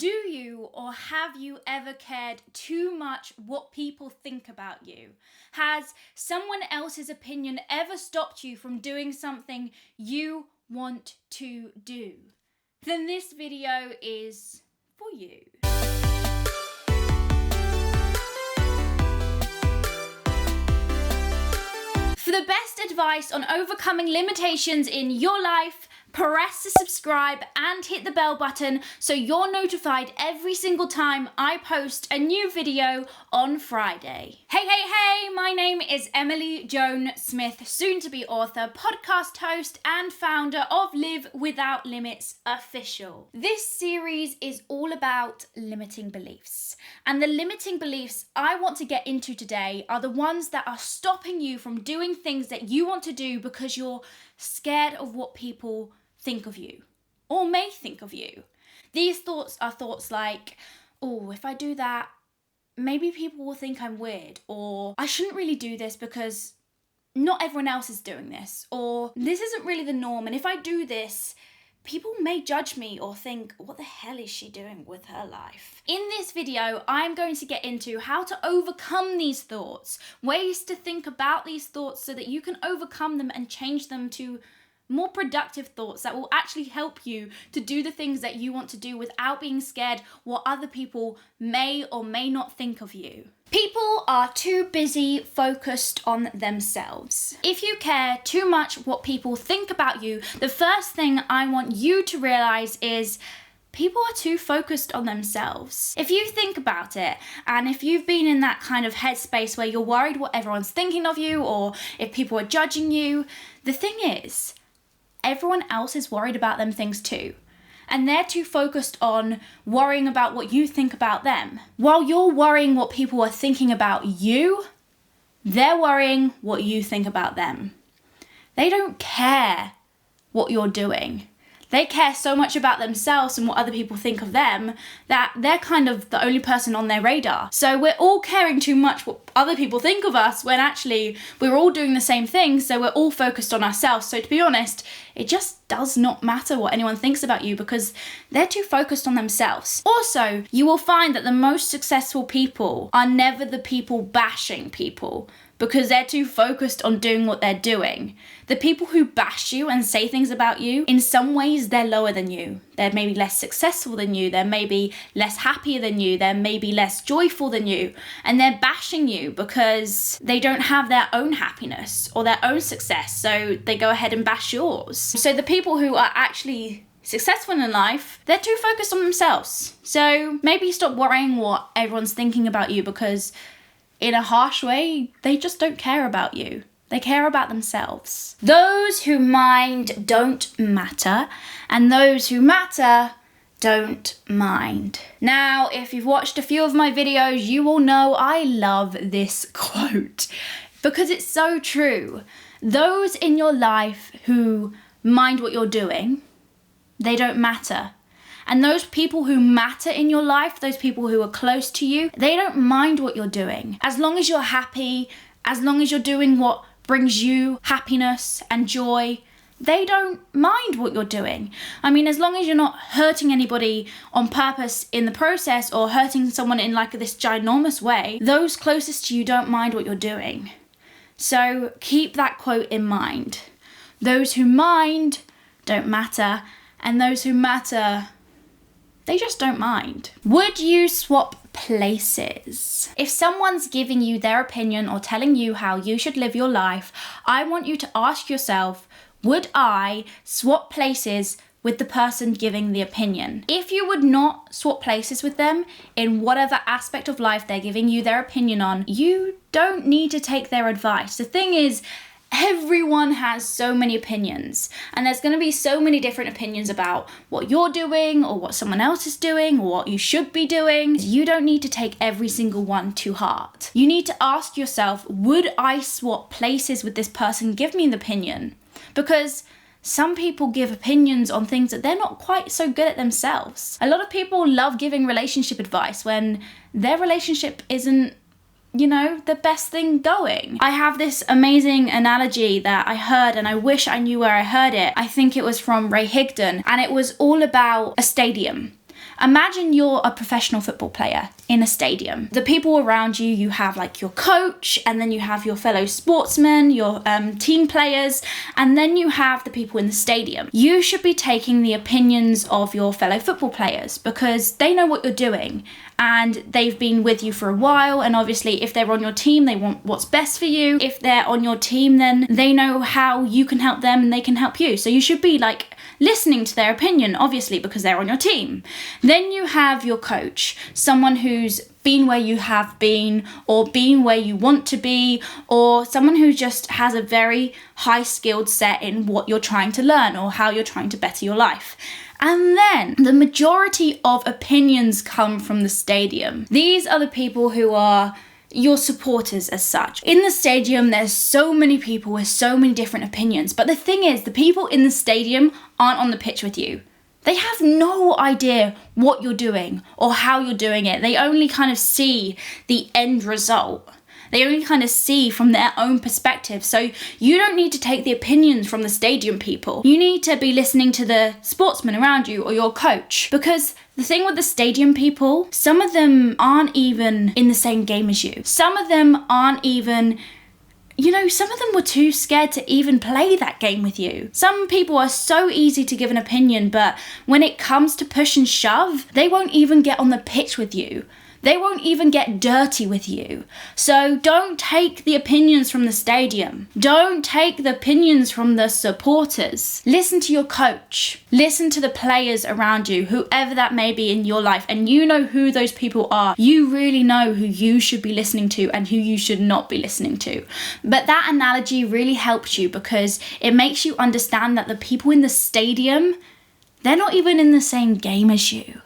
Do you or have you ever cared too much what people think about you? Has someone else's opinion ever stopped you from doing something you want to do? Then this video is for you. For the best advice on overcoming limitations in your life, press the subscribe and hit the bell button so you're notified every single time I post a new video on Friday. Hey, my name is Emily Joan Smith, soon to be author, podcast host and founder of Live Without Limits Official. This series is all about limiting beliefs. And the limiting beliefs I want to get into today are the ones that are stopping you from doing things that you want to do because you're scared of what people think of you or may think of you. These thoughts are thoughts like, oh, if I do that, maybe people will think I'm weird, or I shouldn't really do this because not everyone else is doing this, or this isn't really the norm, and if I do this, people may judge me or think, what the hell is she doing with her life? In this video, I'm going to get into how to overcome these thoughts, ways to think about these thoughts so that you can overcome them and change them to more productive thoughts that will actually help you to do the things that you want to do without being scared what other people may or may not think of you. People are too busy focused on themselves. If you care too much what people think about you, the first thing I want you to realize is people are too focused on themselves. If you think about it, and if you've been in that kind of headspace where you're worried what everyone's thinking of you, or if people are judging you, the thing is, everyone else is worried about them things too. And they're too focused on worrying about what you think about them. While you're worrying what people are thinking about you, they're worrying what you think about them. They don't care what you're doing. They care so much about themselves and what other people think of them that they're kind of the only person on their radar. So we're all caring too much what other people think of us when actually we're all doing the same thing, so we're all focused on ourselves. So to be honest, it just does not matter what anyone thinks about you because they're too focused on themselves. Also, you will find that the most successful people are never the people bashing people, because they're too focused on doing what they're doing. The people who bash you and say things about you, in some ways they're lower than you. They're maybe less successful than you. They're maybe less happier than you. They're maybe less joyful than you. And they're bashing you because they don't have their own happiness or their own success. So they go ahead and bash yours. So the people who are actually successful in life, they're too focused on themselves. So maybe stop worrying what everyone's thinking about you, because in a harsh way, they just don't care about you. They care about themselves. Those who mind don't matter, and those who matter don't mind. Now, if you've watched a few of my videos, you will know I love this quote because it's so true. Those in your life who mind what you're doing, they don't matter. And those people who matter in your life, those people who are close to you, they don't mind what you're doing. As long as you're happy, as long as you're doing what brings you happiness and joy, they don't mind what you're doing. I mean, as long as you're not hurting anybody on purpose in the process or hurting someone in like this ginormous way, those closest to you don't mind what you're doing. So keep that quote in mind. Those who mind don't matter, and those who matter, they just don't mind. Would you swap places? If someone's giving you their opinion or telling you how you should live your life, I want you to ask yourself, would I swap places with the person giving the opinion? If you would not swap places with them in whatever aspect of life they're giving you their opinion on, you don't need to take their advice. The thing is, everyone has so many opinions, and there's going to be so many different opinions about what you're doing or what someone else is doing or what you should be doing. You don't need to take every single one to heart. You need to ask yourself, would I swap places with this person give me an opinion? Because some people give opinions on things that they're not quite so good at themselves. A lot of people love giving relationship advice when their relationship isn't the best thing going. I have this amazing analogy that I heard, and I wish I knew where I heard it. I think it was from Ray Higdon, and it was all about a stadium. Imagine you're a professional football player in a stadium. The people around you, you have like your coach, and then you have your fellow sportsmen, your team players, and then you have the people in the stadium. You should be taking the opinions of your fellow football players because they know what you're doing and they've been with you for a while, and obviously if they're on your team, they want what's best for you. If they're on your team, then they know how you can help them and they can help you. So you should be like listening to their opinion, obviously, because they're on your team. Then you have your coach, someone who's been where you have been or been where you want to be, or someone who just has a very high skilled set in what you're trying to learn or how you're trying to better your life. And then the majority of opinions come from the stadium. These are the people who are your supporters as such. In the stadium, there's so many people with so many different opinions. But the thing is, the people in the stadium aren't on the pitch with you. They have no idea what you're doing or how you're doing it. They only kind of see the end result. They only kind of see from their own perspective. So you don't need to take the opinions from the stadium people. You need to be listening to the sportsmen around you or your coach. Because the thing with the stadium people, some of them aren't even in the same game as you. Some of them aren't even, some of them were too scared to even play that game with you. Some people are so easy to give an opinion, but when it comes to push and shove, they won't even get on the pitch with you. They won't even get dirty with you. So don't take the opinions from the stadium. Don't take the opinions from the supporters. Listen to your coach. Listen to the players around you, whoever that may be in your life. And you know who those people are. You really know who you should be listening to and who you should not be listening to. But that analogy really helps you because it makes you understand that the people in the stadium, they're not even in the same game as you.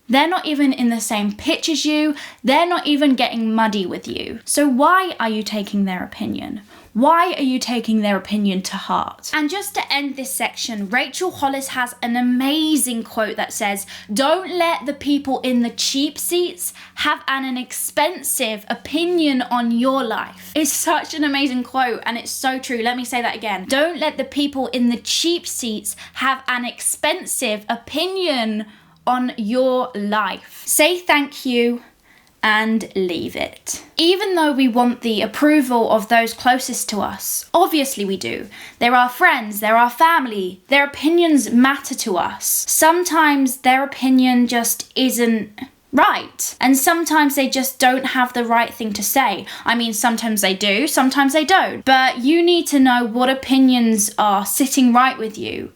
They're not even in the same pitch as you. They're not even getting muddy with you. So why are you taking their opinion? Why are you taking their opinion to heart? And just to end this section, Rachel Hollis has an amazing quote that says, "Don't let the people in the cheap seats have an expensive opinion on your life." It's such an amazing quote and it's so true. Let me say that again. Don't let the people in the cheap seats have an expensive opinion on your life. Say thank you and leave it. Even though we want the approval of those closest to us, obviously we do. They're our friends, they're our family. Their opinions matter to us. Sometimes their opinion just isn't right. And sometimes they just don't have the right thing to say. I mean, sometimes they do, sometimes they don't. But you need to know what opinions are sitting right with you.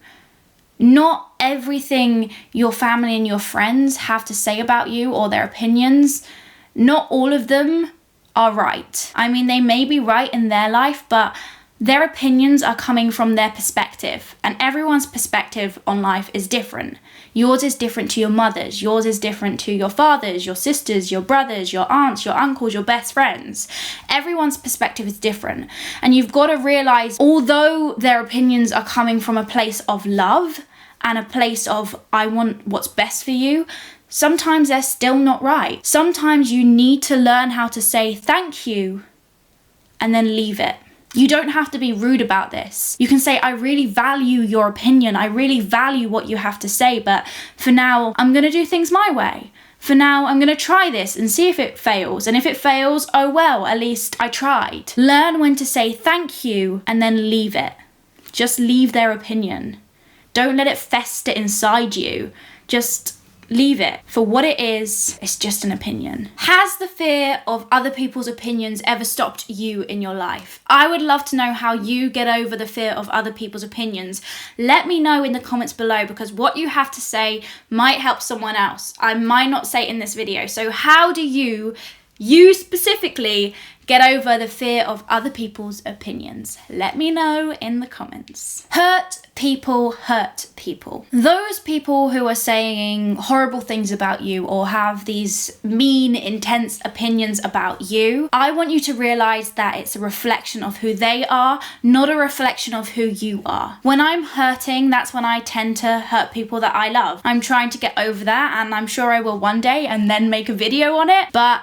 Not everything your family and your friends have to say about you or their opinions, not all of them are right. I mean, they may be right in their life, but their opinions are coming from their perspective, and everyone's perspective on life is different. Yours is different to your mother's, yours is different to your father's, your sisters, your brothers, your aunts, your uncles, your best friends. Everyone's perspective is different, and you've got to realize, although their opinions are coming from a place of love and a place of I want what's best for you, sometimes they're still not right. Sometimes you need to learn how to say thank you and then leave it. You don't have to be rude about this. You can say, I really value your opinion. I really value what you have to say, but for now, I'm going to do things my way. For now, I'm going to try this and see if it fails. And if it fails, oh well, at least I tried. Learn when to say thank you and then leave it. Just leave their opinion. Don't let it fester inside you. Just leave it for what it is. It's just an opinion. Has the fear of other people's opinions ever stopped you in your life? I would love to know how you get over the fear of other people's opinions. Let me know in the comments below, because what you have to say might help someone else. I might not say it in this video. So how do you specifically get over the fear of other people's opinions? Let me know in the comments. Hurt people. Those people who are saying horrible things about you or have these mean, intense opinions about you, I want you to realize that it's a reflection of who they are, not a reflection of who you are. When I'm hurting, that's when I tend to hurt people that I love. I'm trying to get over that, and I'm sure I will one day and then make a video on it, but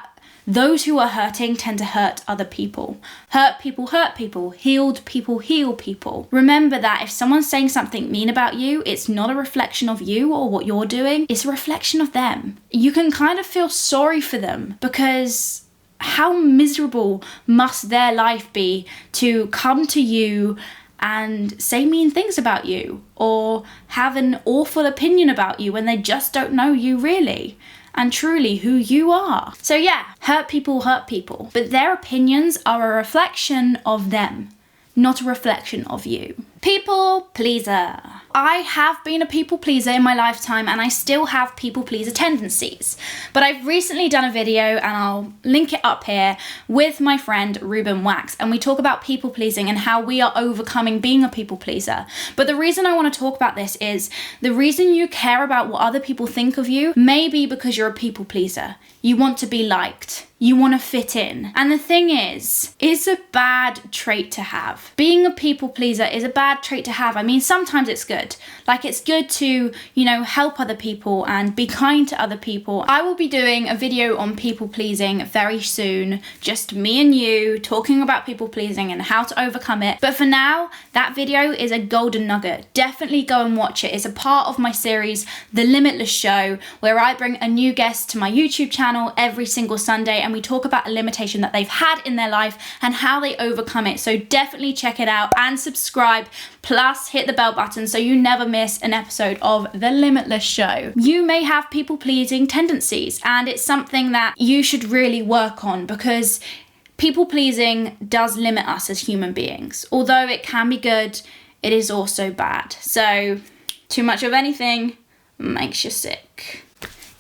those who are hurting tend to hurt other people. Hurt people hurt people. Healed people heal people. Remember that if someone's saying something mean about you, it's not a reflection of you or what you're doing. It's a reflection of them. You can kind of feel sorry for them because how miserable must their life be to come to you and say mean things about you or have an awful opinion about you when they just don't know you really and truly who you are. So yeah, hurt people, but their opinions are a reflection of them, not a reflection of you. People pleaser. I have been a people pleaser in my lifetime and I still have people pleaser tendencies. But I've recently done a video, and I'll link it up here, with my friend Ruben Wax, and we talk about people pleasing and how we are overcoming being a people pleaser. But the reason I want to talk about this is the reason you care about what other people think of you may be because you're a people pleaser. You want to be liked. You want to fit in. And the thing is, it's a bad trait to have. Being a people pleaser is a bad trait to have. I mean, sometimes it's good. Like, it's good to, help other people and be kind to other people. I will be doing a video on people pleasing very soon. Just me and you talking about people pleasing and how to overcome it. But for now, that video is a golden nugget. Definitely go and watch it. It's a part of my series, The Limitless Show, where I bring a new guest to my YouTube channel every single Sunday, and we talk about a limitation that they've had in their life and how they overcome it. So definitely check it out and subscribe, plus hit the bell button so you never miss an episode of The Limitless Show. You may have people pleasing tendencies, and it's something that you should really work on because people pleasing does limit us as human beings. Although it can be good, it is also bad. So too much of anything makes you sick.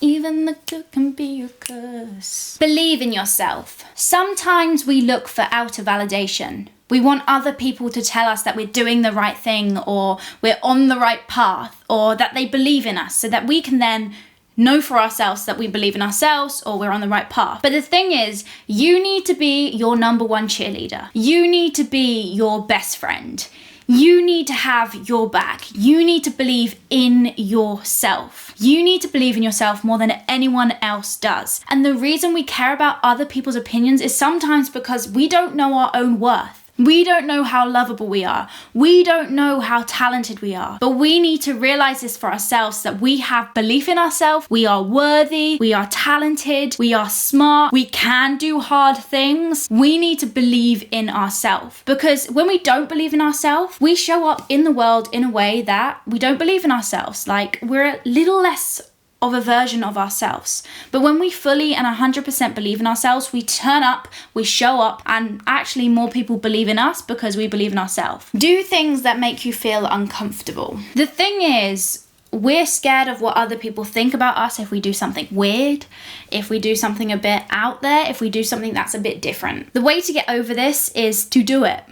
Even the good can be a curse. Believe in yourself. Sometimes we look for outer validation. We want other people to tell us that we're doing the right thing, or we're on the right path, or that they believe in us so that we can then know for ourselves that we believe in ourselves or we're on the right path. But the thing is, you need to be your number one cheerleader. You need to be your best friend. You need to have your back. You need to believe in yourself. You need to believe in yourself more than anyone else does. And the reason we care about other people's opinions is sometimes because we don't know our own worth. We don't know how lovable we are. We don't know how talented we are. But we need to realize this for ourselves, that we have belief in ourselves. We are worthy. We are talented. We are smart. We can do hard things. We need to believe in ourselves. Because when we don't believe in ourselves, we show up in the world in a way that we don't believe in ourselves. Like, we're a little less of a version of ourselves. But when we fully and 100% believe in ourselves, we turn up, we show up, and actually more people believe in us because we believe in ourselves. Do things that make you feel uncomfortable. The thing is, we're scared of what other people think about us if we do something weird, if we do something a bit out there, if we do something that's a bit different. The way to get over this is to do it.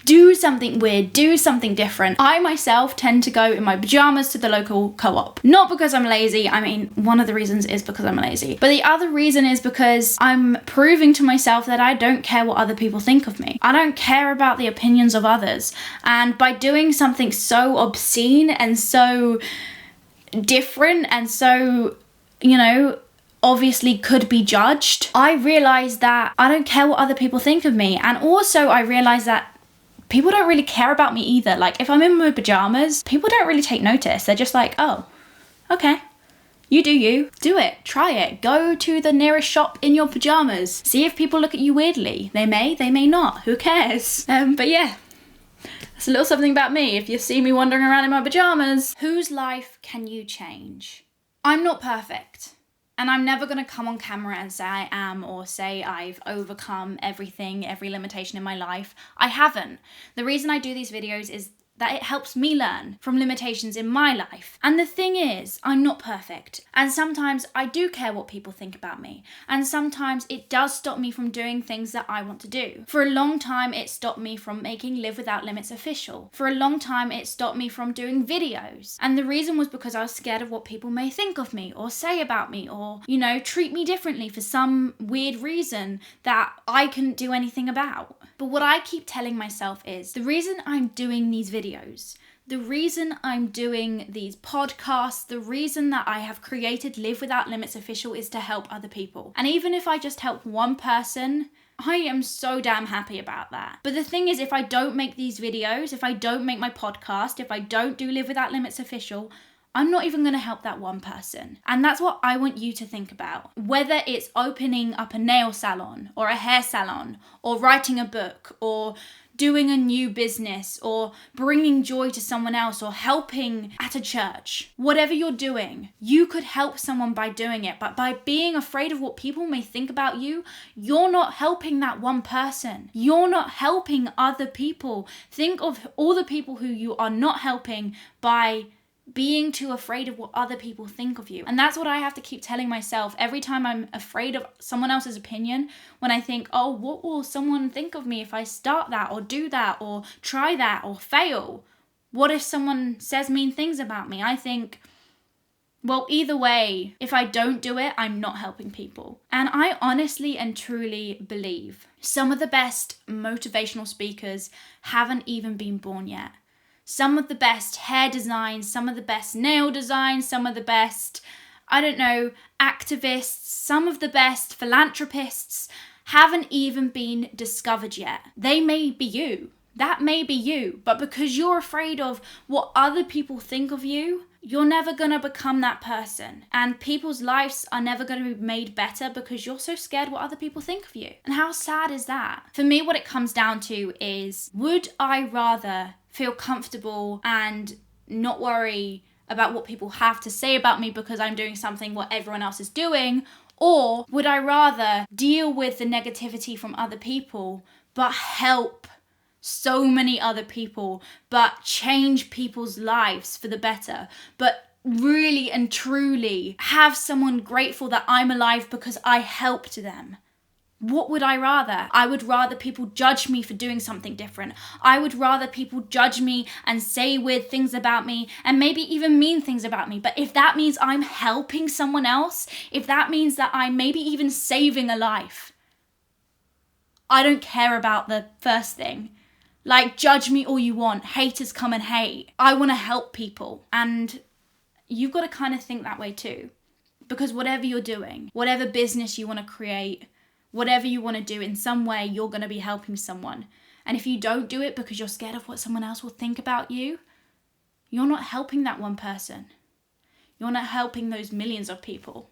Do something weird, do something different. I myself tend to go in my pajamas to the local co-op. Not because I'm lazy. I mean, one of the reasons is because I'm lazy. But the other reason is because I'm proving to myself that I don't care what other people think of me. I don't care about the opinions of others. And by doing something so obscene and so different and so, obviously could be judged, I realized that I don't care what other people think of me. And also I realized that people don't really care about me either. Like, if I'm in my pajamas, people don't really take notice. They're just like, oh, okay. You do you. Do it. Try it. Go to the nearest shop in your pajamas. See if people look at you weirdly. They may not. Who cares? But yeah, that's a little something about me. If you see me wandering around in my pajamas. Whose life can you change? I'm not perfect. And I'm never going to come on camera and say I am, or say I've overcome everything, every limitation in my life. I haven't. The reason I do these videos is that it helps me learn from limitations in my life. And the thing is, I'm not perfect. And sometimes I do care what people think about me. And sometimes it does stop me from doing things that I want to do. For a long time, it stopped me from making Live Without Limits official. For a long time, it stopped me from doing videos. And the reason was because I was scared of what people may think of me or say about me, or, treat me differently for some weird reason that I couldn't do anything about. But what I keep telling myself is, the reason I'm doing these videos, The reason I'm doing these podcasts, the reason that I have created Live Without Limits Official is to help other people. And even if I just help one person, I am so damn happy about that. But the thing is, if I don't make these videos, if I don't make my podcast, if I don't do Live Without Limits Official, I'm not even going to help that one person. And that's what I want you to think about. Whether it's opening up a nail salon or a hair salon or writing a book or doing a new business or bringing joy to someone else or helping at a church. Whatever you're doing, you could help someone by doing it. But by being afraid of what people may think about you, you're not helping that one person. You're not helping other people. Think of all the people who you are not helping by being too afraid of what other people think of you. And that's what I have to keep telling myself every time I'm afraid of someone else's opinion, when I think, oh, what will someone think of me if I start that or do that or try that or fail? What if someone says mean things about me? I think, well, either way, if I don't do it, I'm not helping people. And I honestly and truly believe some of the best motivational speakers haven't even been born yet. Some of the best hair designs, some of the best nail designs, some of the best, activists, some of the best philanthropists haven't even been discovered yet. They may be you. That may be you. But because you're afraid of what other people think of you, you're never going to become that person. And people's lives are never going to be made better because you're so scared what other people think of you. And how sad is that? For me, what it comes down to is, would I rather feel comfortable and not worry about what people have to say about me because I'm doing something what everyone else is doing? Or would I rather deal with the negativity from other people but help so many other people, but change people's lives for the better, but really and truly have someone grateful that I'm alive because I helped them? What would I rather? I would rather people judge me for doing something different. I would rather people judge me and say weird things about me and maybe even mean things about me. But if that means I'm helping someone else, if that means that I'm maybe even saving a life, I don't care about the first thing. Like, judge me all you want. Haters come and hate. I want to help people. And you've got to kind of think that way too. Because whatever you're doing, whatever business you want to create, whatever you want to do, in some way, you're going to be helping someone. And if you don't do it because you're scared of what someone else will think about you, you're not helping that one person. You're not helping those millions of people.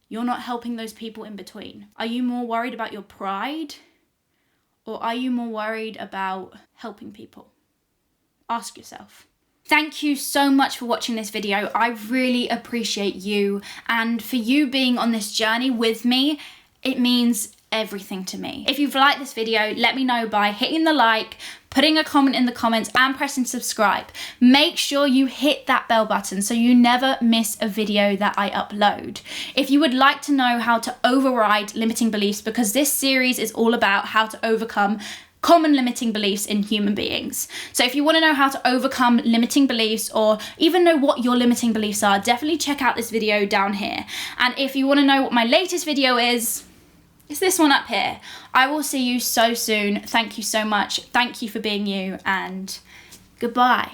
You're not helping those people in between. Are you more worried about your pride? Or are you more worried about helping people? Ask yourself. Thank you so much for watching this video. I really appreciate you. And for you being on this journey with me, it means everything to me. If you've liked this video, let me know by hitting the like, putting a comment in the comments and pressing subscribe. Make sure you hit that bell button so you never miss a video that I upload. If you would like to know how to override limiting beliefs, because this series is all about how to overcome common limiting beliefs in human beings. So if you want to know how to overcome limiting beliefs or even know what your limiting beliefs are, definitely check out this video down here. And if you want to know what my latest video is, it's this one up here. I will see you so soon. Thank you so much. Thank you for being you, and goodbye.